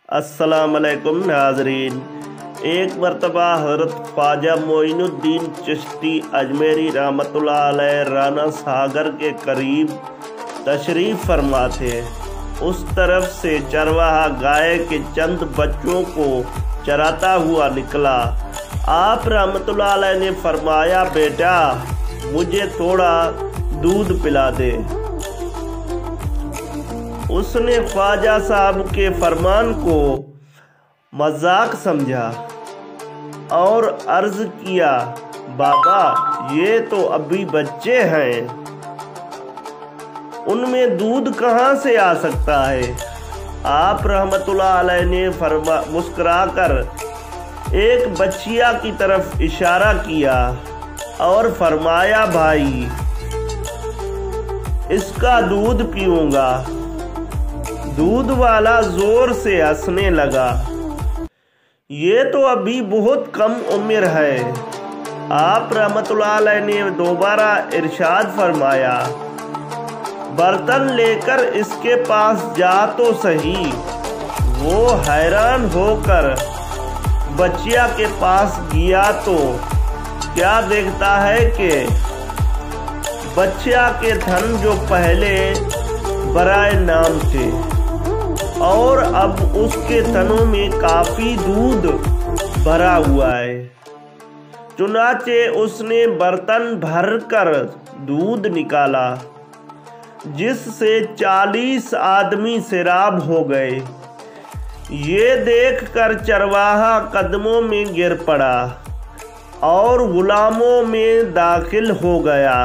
अस्सलाम वालेकुम नाज़रीन। एक मरतबा हज़रत ख्वाजा मोइनुद्दीन चिश्ती अजमेरी रहमतुल्लाह अलैह राना सागर के करीब तशरीफ़ फरमा थे। उस तरफ से चरवाहा गाय के चंद बच्चों को चराता हुआ निकला। आप रहमतुल्लाह अलैह ने फरमाया, बेटा मुझे थोड़ा दूध पिला दे। उसने ख्वाजा साहब के फरमान को मजाक समझा और अर्ज किया, बाबा ये तो अभी बच्चे हैं, उनमें दूध कहाँ से आ सकता है। आप रहमतुल्लाह अलैह ने मुस्कुराकर एक बच्चिया की तरफ इशारा किया और फरमाया, भाई इसका दूध पीऊंगा। दूध वाला जोर से हंसने लगा, ये तो अभी बहुत कम उम्र है। आप रहमतुल्लाह अलैह ने दोबारा इरशाद फरमाया, बर्तन लेकर इसके पास जा तो सही। वो हैरान होकर बच्चिया के पास गया तो क्या देखता है कि बच्चिया के थन जो पहले बराए नाम थे और अब उसके तनों में काफी दूध भरा हुआ है। चुनाचे उसने बर्तन भरकर दूध निकाला, जिससे 40 आदमी सैराब हो गए। ये देखकर चरवाहा कदमों में गिर पड़ा और गुलामों में दाखिल हो गया।